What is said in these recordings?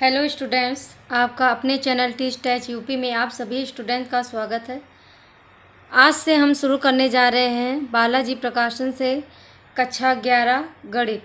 Hello students, आपका अपने channel teach टैच UP में आप सभी स्टूडेंट का स्वागत है। आज से हम शुरू करने जा रहे हैं बालाजी प्रकाशन से कक्षा 11 गणित,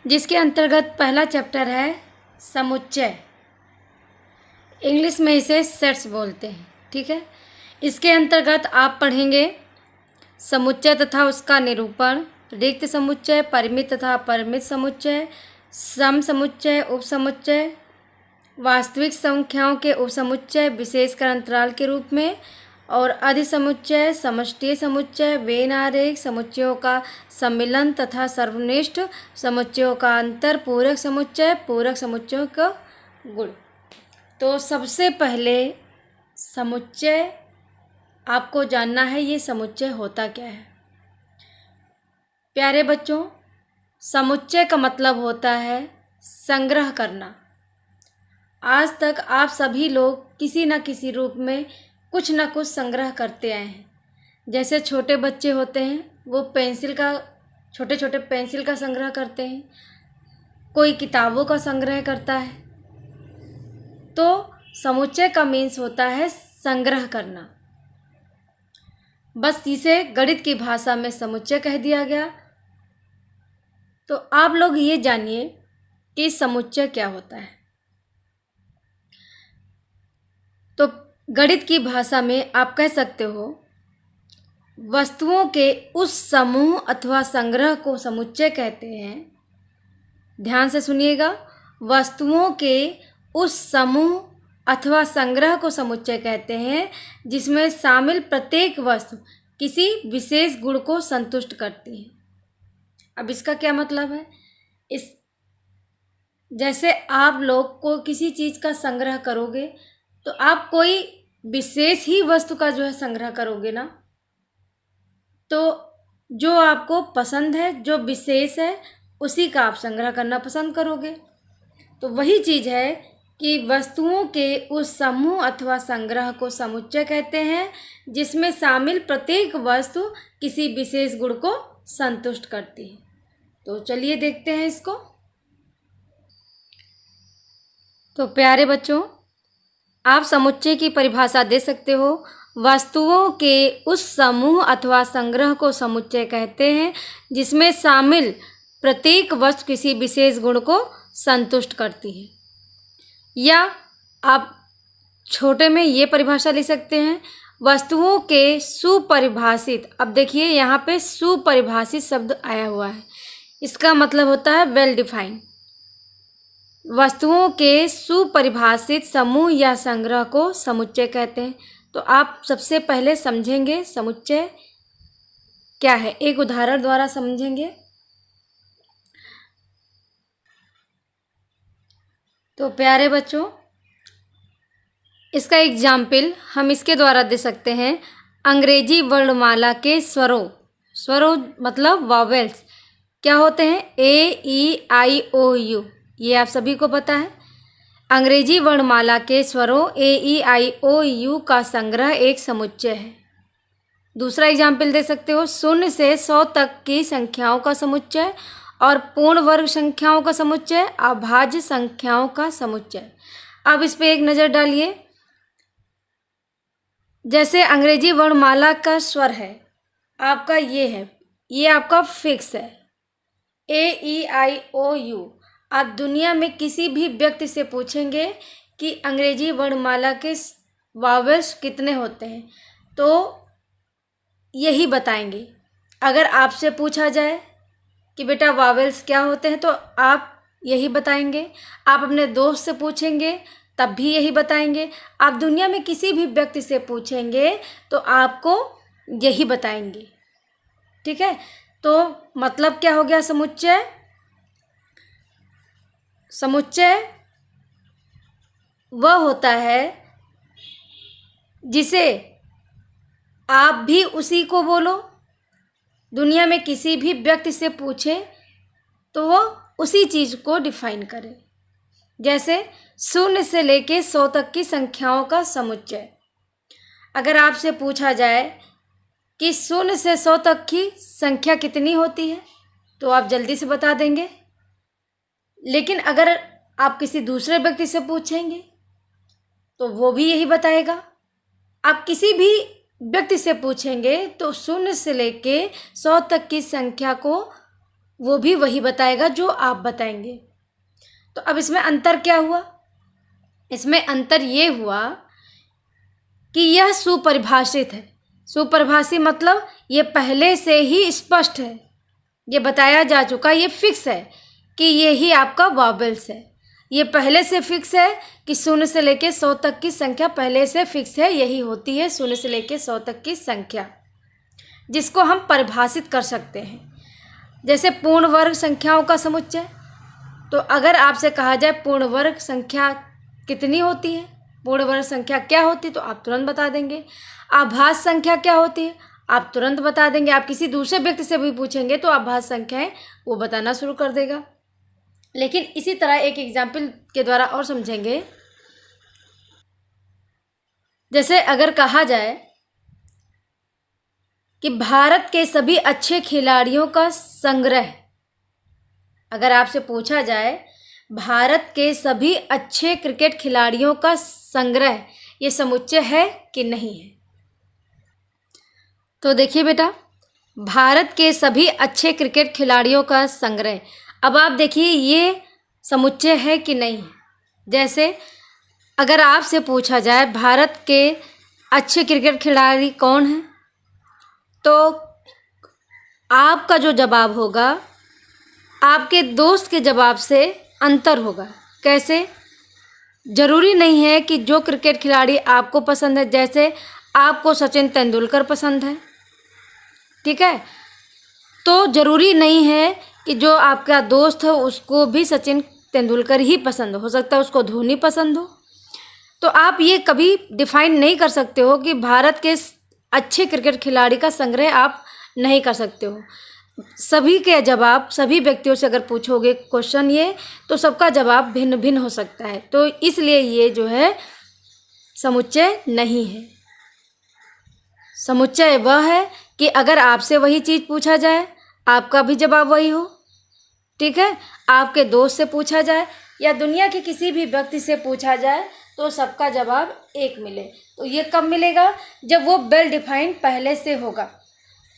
जिसके अंतर्गत पहला चैप्टर है समुच्चय। इंग्लिश में इसे सेट्स बोलते हैं, ठीक है। इसके अंतर्गत आप पढ़ेंगे समुच्चय तथा उसका निरूपण, रिक्त समुच्चय, परिमित तथा अपरिमित समुच्चय, सम समुच्चय, उपसमुच्चय, वास्तविक संख्याओं के उपसमुच्चय विशेषकर अंतराल के रूप में, और अधिसमुच्चय, समष्टि समुच्चय, वेन आरेख, समुच्चयों का सम्मिलन तथा सर्वनिष्ठ समुच्चयों का अंतर, पूरक समुच्चय, पूरक समुच्चयों का गुण। तो सबसे पहले समुच्चय आपको जानना है, ये समुच्चय होता क्या है। प्यारे बच्चों, समुच्चय का मतलब होता है संग्रह करना। आज तक आप सभी लोग किसी न किसी रूप में कुछ न कुछ संग्रह करते आए हैं। जैसे छोटे बच्चे होते हैं वो छोटे छोटे पेंसिल का संग्रह करते हैं, कोई किताबों का संग्रह करता है। तो समुच्चय का मीन्स होता है संग्रह करना। बस इसे गणित की भाषा में समुच्चय कह दिया गया। तो आप लोग ये जानिए कि समुच्चय क्या होता है। तो गणित की भाषा में आप कह सकते हो वस्तुओं के उस समूह अथवा संग्रह को समुच्चय कहते हैं। ध्यान से सुनिएगा, वस्तुओं के उस समूह अथवा संग्रह को समुच्चय कहते हैं जिसमें शामिल प्रत्येक वस्तु किसी विशेष गुण को संतुष्ट करती है। अब इसका क्या मतलब है? जैसे आप लोग को किसी चीज़ का संग्रह करोगे तो आप कोई विशेष ही वस्तु का जो है संग्रह करोगे ना, तो जो आपको पसंद है, जो विशेष है, उसी का आप संग्रह करना पसंद करोगे। तो वही चीज़ है कि वस्तुओं के उस समूह अथवा संग्रह को समुच्चय कहते हैं जिसमें शामिल प्रत्येक वस्तु किसी विशेष गुण को संतुष्ट करती है। तो चलिए देखते हैं इसको। तो प्यारे बच्चों, आप समुच्चय की परिभाषा दे सकते हो। वस्तुओं के उस समूह अथवा संग्रह को समुच्चय कहते हैं जिसमें शामिल प्रत्येक वस्तु किसी विशेष गुण को संतुष्ट करती है। या आप छोटे में ये परिभाषा ले सकते हैं, वस्तुओं के सुपरिभाषित। अब देखिए यहाँ पे सुपरिभाषित शब्द आया हुआ है, इसका मतलब होता है वेल डिफाइंड। वस्तुओं के सुपरिभाषित समूह या संग्रह को समुच्चय कहते हैं। तो आप सबसे पहले समझेंगे समुच्चय क्या है, एक उदाहरण द्वारा समझेंगे। तो प्यारे बच्चों, इसका एग्जाम्पल हम इसके द्वारा दे सकते हैं। अंग्रेजी वर्णमाला के स्वरों मतलब वॉवेल्स क्या होते हैं? ए, ई, आई, ओ, यू। ये आप सभी को पता है। अंग्रेजी वर्णमाला के स्वरों ए, ई, आई, ओ, यू का संग्रह एक समुच्चय है। दूसरा एग्जाम्पल दे सकते हो, 0 से 100 तक की संख्याओं का समुच्चय और पूर्ण वर्ग संख्याओं का समुच्चय, अभाज्य संख्याओं का समुच्चय। अब इस पे एक नज़र डालिए। जैसे अंग्रेजी वर्णमाला का स्वर है आपका, ये आपका फिक्स है, ए, ई, आई, ओ, यू। आप दुनिया में किसी भी व्यक्ति से पूछेंगे कि अंग्रेजी वर्णमाला के वावेल्स कितने होते हैं, तो यही बताएंगे। अगर आपसे पूछा जाए कि बेटा वावेल्स क्या होते हैं, तो आप यही बताएंगे। आप अपने दोस्त से पूछेंगे तब भी यही बताएंगे। आप दुनिया में किसी भी व्यक्ति से पूछेंगे तो आपको यही बताएंगे, ठीक है। तो मतलब क्या हो गया समुच्चय? समुच्चय वह होता है जिसे आप भी उसी को बोलो, दुनिया में किसी भी व्यक्ति से पूछे तो वो उसी चीज़ को डिफाइन करे। जैसे 0 से लेके 100 तक की संख्याओं का समुच्चय। अगर आपसे पूछा जाए कि 0 से 100 तक की संख्या कितनी होती है, तो आप जल्दी से बता देंगे। लेकिन अगर आप किसी दूसरे व्यक्ति से पूछेंगे तो वो भी यही बताएगा। आप किसी भी व्यक्ति से पूछेंगे तो 0 से लेके 100 तक की संख्या को वो भी वही बताएगा जो आप बताएंगे। तो अब इसमें अंतर क्या हुआ? इसमें अंतर ये हुआ कि यह सुपरिभाषित है। सुपरिभाषित मतलब ये पहले से ही स्पष्ट है, ये बताया जा चुका, ये फिक्स है कि ये ही आपका वॉवेल्स है। ये पहले से फिक्स है कि 0 से लेके 100 तक की संख्या पहले से फिक्स है, यही होती है 0 से लेके 100 तक की संख्या, जिसको हम परिभाषित कर सकते हैं। जैसे पूर्ण वर्ग संख्याओं का समुच्चय, तो अगर आपसे कहा जाए पूर्ण वर्ग संख्या कितनी होती है, पूर्ण वर्ग संख्या क्या होती है, तो आप तुरंत बता देंगे। आभाज्य संख्या क्या होती है, आप तुरंत बता देंगे। आप किसी दूसरे व्यक्ति से भी पूछेंगे तो आभाज्य संख्याएं वो बताना शुरू कर देगा। लेकिन इसी तरह एक एग्जाम्पल के द्वारा और समझेंगे। जैसे अगर कहा जाए कि भारत के सभी अच्छे खिलाड़ियों का संग्रह, अगर आपसे पूछा जाए भारत के सभी अच्छे क्रिकेट खिलाड़ियों का संग्रह ये समुच्चय है कि नहीं है, तो देखिए बेटा, भारत के सभी अच्छे क्रिकेट खिलाड़ियों का संग्रह, अब आप देखिए ये समुच्चय है कि नहीं है। जैसे अगर आपसे पूछा जाए भारत के अच्छे क्रिकेट खिलाड़ी कौन हैं, तो आपका जो जवाब होगा आपके दोस्त के जवाब से अंतर होगा। कैसे? ज़रूरी नहीं है कि जो क्रिकेट खिलाड़ी आपको पसंद है, जैसे आपको सचिन तेंदुलकर पसंद है, ठीक है, तो ज़रूरी नहीं है कि जो आपका दोस्त है उसको भी सचिन तेंदुलकर ही पसंद हो सकता है उसको धोनी पसंद हो। तो आप ये कभी डिफाइन नहीं कर सकते हो कि भारत के अच्छे क्रिकेट खिलाड़ी का संग्रह आप नहीं कर सकते हो। सभी के जवाब, सभी व्यक्तियों से अगर पूछोगे क्वेश्चन ये, तो सबका जवाब भिन्न भिन्न हो सकता है। तो इसलिए ये जो है समुच्चय नहीं है। समुच्चय वह है कि अगर आपसे वही चीज़ पूछा जाए आपका भी जवाब वही हो, ठीक है, आपके दोस्त से पूछा जाए या दुनिया के किसी भी व्यक्ति से पूछा जाए तो सबका जवाब एक मिले। तो ये कब मिलेगा? जब वो वेल डिफाइंड पहले से होगा,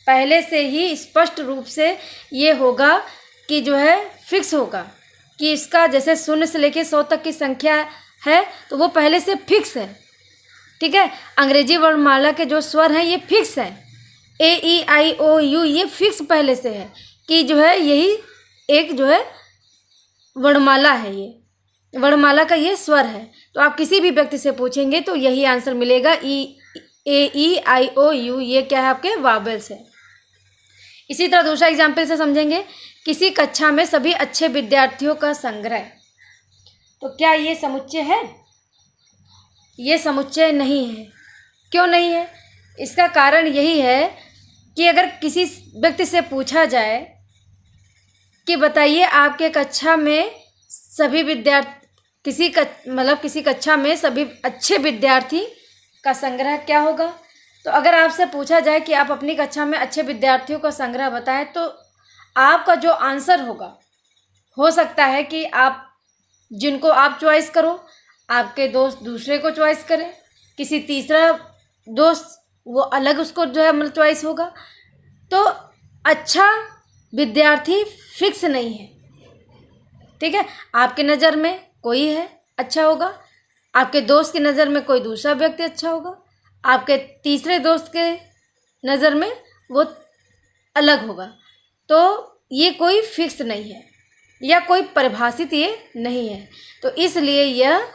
पहले से ही स्पष्ट रूप से ये होगा कि जो है फिक्स होगा कि इसका जैसे 0 से लेके 100 तक की संख्या है तो वो पहले से फिक्स है, ठीक है। अंग्रेजी वर्णमाला के जो स्वर हैं ये फिक्स है, ए ई आई ओ यू ये फिक्स पहले से है कि जो है यही एक जो है वर्णमाला है, ये वर्णमाला का ये स्वर है। तो आप किसी भी व्यक्ति से पूछेंगे तो यही आंसर मिलेगा, ए ई आई ओ यू ये क्या है आपके वावेल्स है। इसी तरह दूसरा एग्जाम्पल से समझेंगे, किसी कक्षा में सभी अच्छे विद्यार्थियों का संग्रह, तो क्या ये समुच्चय है? ये समुच्चय नहीं है। क्यों नहीं है? इसका कारण यही है कि अगर किसी व्यक्ति से पूछा जाए कि बताइए आपके कक्षा में सभी विद्यार्थी किसी कक्षा में सभी अच्छे विद्यार्थी का संग्रह क्या होगा, तो अगर आपसे पूछा जाए कि आप अपनी कक्षा में अच्छे विद्यार्थियों का संग्रह बताएं तो आपका जो आंसर होगा हो सकता है कि आप जिनको आप चॉइस करो आपके दोस्त दूसरे को चॉइस करें, किसी तीसरा दोस्त वो अलग उसको जो है मतलब चॉइस होगा। तो अच्छा विद्यार्थी फिक्स नहीं है, ठीक है। आपके नज़र में कोई है अच्छा होगा, आपके दोस्त की नज़र में कोई दूसरा व्यक्ति अच्छा होगा, आपके तीसरे दोस्त के नज़र में वो अलग होगा। तो ये कोई फिक्स नहीं है या कोई परिभाषित ये नहीं है, तो इसलिए यह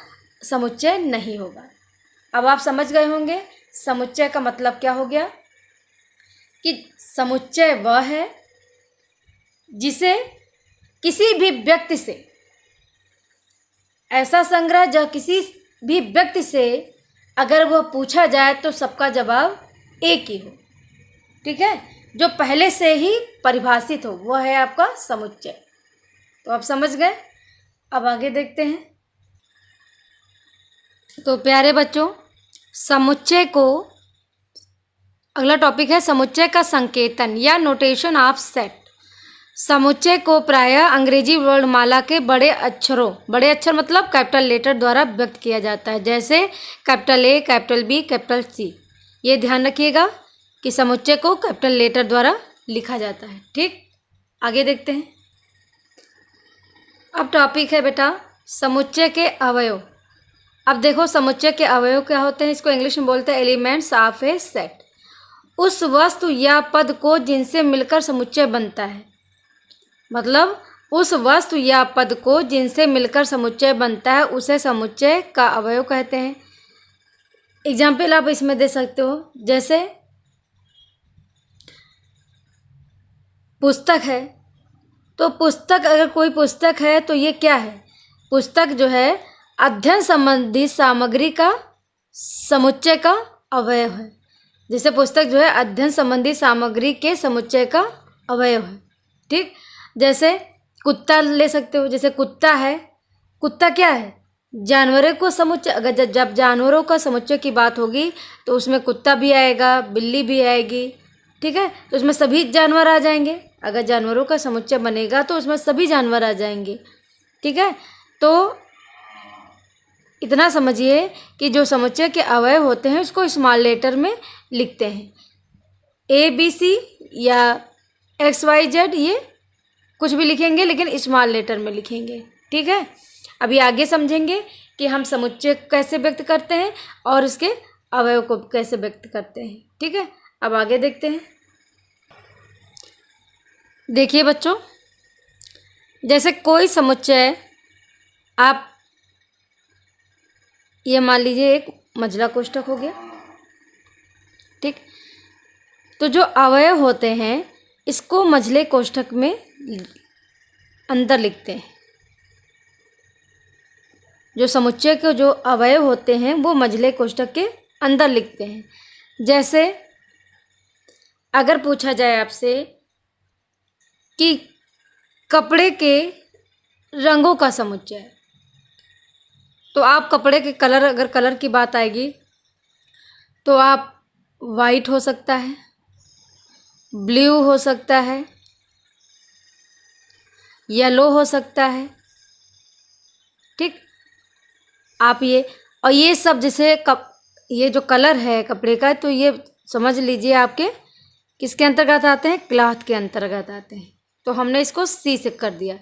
समुच्चय नहीं होगा। अब आप समझ गए होंगे समुच्चय का मतलब क्या हो गया, कि समुच्चय वह है जिसे किसी भी व्यक्ति से, ऐसा संग्रह जो किसी भी व्यक्ति से अगर वह पूछा जाए तो सबका जवाब एक ही हो, ठीक है, जो पहले से ही परिभाषित हो, वह है आपका समुच्चय। तो आप समझ गए। अब आगे देखते हैं। तो प्यारे बच्चों, समुच्चय को, अगला टॉपिक है समुच्चय का संकेतन या नोटेशन ऑफ सेट। समुच्चय को प्रायः अंग्रेजी वर्णमाला के बड़े अक्षर मतलब कैपिटल लेटर द्वारा व्यक्त किया जाता है, जैसे capital A, capital B, capital C. ये ध्यान रखिएगा कि समुच्चय को कैपिटल लेटर द्वारा लिखा जाता है। ठीक, आगे देखते हैं। अब टॉपिक है बेटा समुच्चय के अवयव। अब देखो समुच्चय के अवयव क्या होते हैं, इसको इंग्लिश में बोलते हैं एलिमेंट्स ऑफ ए सेट। उस वस्तु या पद को जिनसे मिलकर समुच्चय बनता है, मतलब उस वस्तु या पद को जिनसे मिलकर समुच्चय बनता है उसे समुच्चय का अवयव कहते हैं। एग्जाम्पल आप इसमें दे सकते हो, जैसे पुस्तक है, तो पुस्तक अगर कोई पुस्तक है तो ये क्या है, पुस्तक जो है अध्ययन संबंधी सामग्री का समुच्चय का अवयव है। जैसे पुस्तक जो है अध्ययन संबंधी सामग्री के समुच्चय का अवयव है। ठीक, जैसे कुत्ता ले सकते हो, जैसे कुत्ता है, कुत्ता क्या है, जानवरों को समुच्चय, अगर जब जानवरों का समुच्चय की बात होगी तो उसमें कुत्ता भी आएगा, बिल्ली भी आएगी। ठीक है, तो उसमें सभी जानवर आ जाएंगे। अगर जानवरों का समुच्चय बनेगा तो उसमें सभी जानवर आ जाएंगे। ठीक है, तो इतना समझिए कि जो समुच्चय के अवयव होते हैं उसको स्मॉल लेटर में लिखते हैं। ए बी सी या एक्स वाई जेड, ये कुछ भी लिखेंगे लेकिन स्मॉल लेटर में लिखेंगे। ठीक है, अभी आगे समझेंगे कि हम समुच्चय कैसे व्यक्त करते हैं और इसके अवयव को कैसे व्यक्त करते हैं। ठीक है, अब आगे देखते हैं। देखिए बच्चों, जैसे कोई समुच्चय, आप ये मान लीजिए एक मंझला कोष्ठक हो गया। ठीक, तो जो अवयव होते हैं इसको मंझले कोष्ठक में अंदर लिखते हैं। जो समुच्चय के जो अवयव होते हैं वो मंझले कोष्ठक के अंदर लिखते हैं। जैसे अगर पूछा जाए आपसे कि कपड़े के रंगों का समुच्चय, तो आप कपड़े के कलर, अगर कलर की बात आएगी तो आप वाइट हो सकता है, ब्लू हो सकता है, येलो हो सकता है। ठीक, आप ये सब जैसे ये जो कलर है कपड़े का, तो ये समझ लीजिए आपके किसके अंतर्गत आते हैं, क्लॉथ के अंतर्गत आते हैं। तो हमने इसको सी से कर दिया।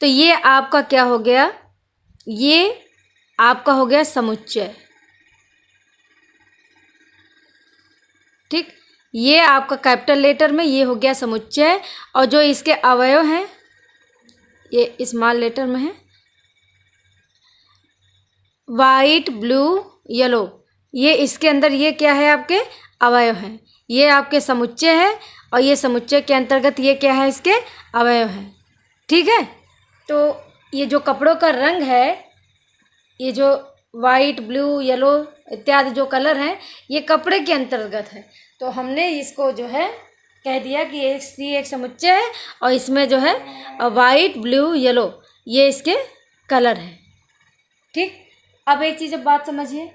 तो ये आपका क्या हो गया, ये आपका हो गया समुच्चय। ठीक, ये आपका कैपिटल लेटर में ये हो गया समुच्चय, और जो इसके अवयव हैं ये स्मॉल लेटर में है। वाइट, ब्लू, येलो, ये इसके अंदर ये क्या है, आपके अवयव हैं। ये आपके समुच्चय है और ये समुच्चय के अंतर्गत ये क्या है, इसके अवयव हैं। ठीक है, तो ये जो कपड़ों का रंग है, ये जो वाइट, ब्लू, येलो इत्यादि जो कलर हैं, ये कपड़े के अंतर्गत है। तो हमने इसको जो है कह दिया कि एक सी एक समुच्चय है और इसमें जो है वाइट, ब्लू, येलो ये इसके कलर हैं। ठीक, अब एक चीज़, अब बात समझिए।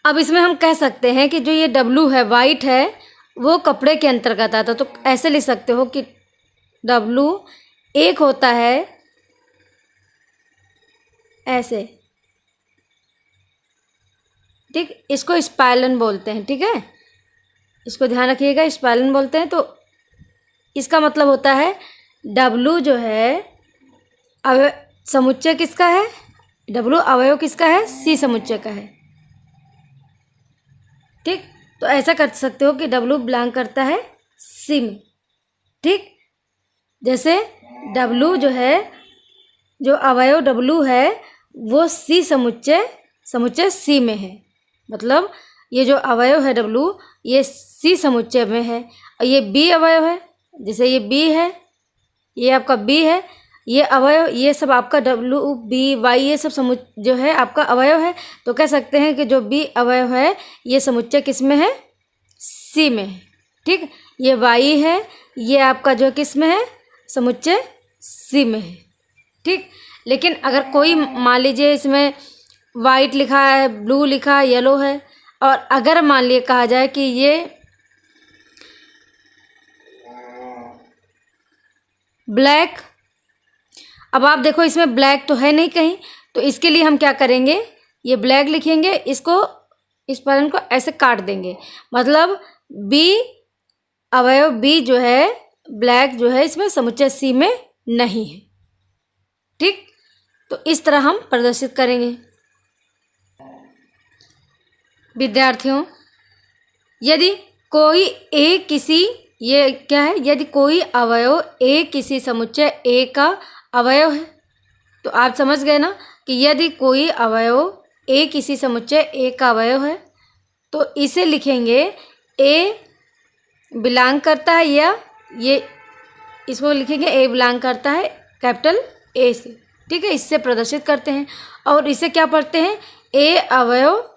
अब इसमें हम कह सकते हैं कि जो ये डब्लू है, वाइट है, वो कपड़े के अंतर्गत आता है। तो ऐसे लिख सकते हो कि डब्लू एक होता है ऐसे। ठीक, इसको स्पाइलन बोलते हैं। ठीक है, इसको ध्यान रखिएगा, स्पाइलन बोलते हैं। तो इसका मतलब होता है डब्लू जो है समुच्चय किसका है, डब्लू अवयव किसका है, सी समुच्चय का है। ठीक, तो ऐसा कर सकते हो कि डब्लू बिलोंग करता है सी में। ठीक, जैसे डब्लू जो है, जो अवयव डब्लू है वो सी समुच्चय सी में है। मतलब ये जो अवयव है डब्लू, ये सी समुच्चय में है। और ये बी अवयव है, जैसे ये बी है, ये आपका बी है, ये अवयव, ये सब आपका डब्लू, बी, वाई, ये सब जो है आपका अवयव है। तो कह सकते हैं कि जो बी अवयव है ये समुच्चय किस में है, सी में है। ठीक, ये वाई है, ये आपका जो किस में है, समुच्चय सी में है। ठीक, लेकिन अगर कोई मान लीजिए इसमें वाइट लिखा है, ब्लू लिखा है, येलो है, और अगर मान लिए कहा जाए कि ये ब्लैक। अब आप देखो इसमें ब्लैक तो है नहीं कहीं, तो इसके लिए हम क्या करेंगे, ये ब्लैक लिखेंगे, इसको इस पैटर्न को ऐसे काट देंगे, मतलब बी अवयव बी जो है ब्लैक जो है इसमें समुच्चय सी में नहीं है। ठीक, तो इस तरह हम प्रदर्शित करेंगे। विद्यार्थियों, यदि कोई ए किसी, ये क्या है, यदि कोई अवयव ए किसी समुच्चय ए का अवयव है, तो आप समझ गए ना कि यदि कोई अवयव ए किसी समुच्चय ए का अवयव है तो इसे लिखेंगे ए बिलोंग करता है, या ये इसको लिखेंगे ए बिलोंग करता है कैपिटल ए से। ठीक है, इससे प्रदर्शित करते हैं। और इसे क्या पढ़ते हैं, ए अवयव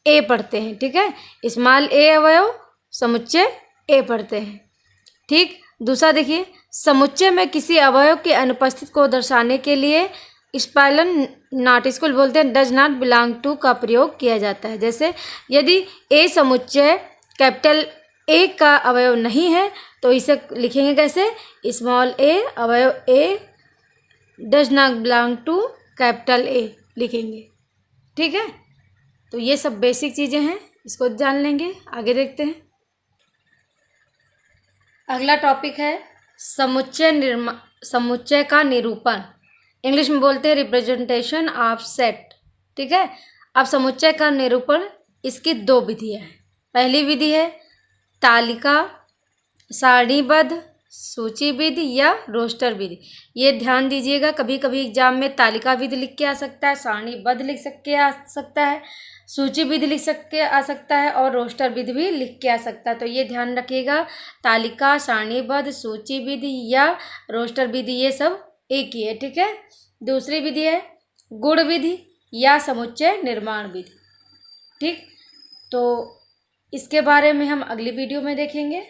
ए पढ़ते हैं। ठीक है, स्मॉल ए अवयव समुच्चय ए पढ़ते हैं। ठीक, दूसरा देखिए, समुच्चय में किसी अवयव के अनुपस्थित को दर्शाने के लिए स्पेलिंग नॉट, इसको बोलते हैं डज नॉट बिलोंग टू का प्रयोग किया जाता है। जैसे यदि ए समुच्चय कैपिटल ए का अवयव नहीं है तो इसे लिखेंगे कैसे, स्मॉल ए अवयव a does not belong to capital a लिखेंगे। ठीक है, तो ये सब बेसिक चीज़ें हैं, इसको जान लेंगे। आगे देखते हैं। अगला टॉपिक है समुच्चय का निरूपण। इंग्लिश में बोलते हैं रिप्रेजेंटेशन ऑफ सेट। ठीक है, अब समुच्चय का निरूपण, इसकी दो विधियाँ हैं। पहली विधि है तालिका सारणीबद्ध सूची विधि या रोस्टर विधि। ये ध्यान दीजिएगा, कभी कभी एग्जाम में तालिका विधि लिख के आ सकता है, सारणीबद्ध लिख के आ सकता है, सूची विधि लिख के आ सकता है और रोस्टर विधि भी लिख के आ सकता है। तो ये ध्यान रखिएगा, तालिका सारणीबद्ध सूची विधि या रोस्टर विधि ये सब एक ही है। ठीक है, दूसरी विधि है गुण विधि या समुच्चय निर्माण विधि। ठीक, तो इसके बारे में हम अगली वीडियो में देखेंगे।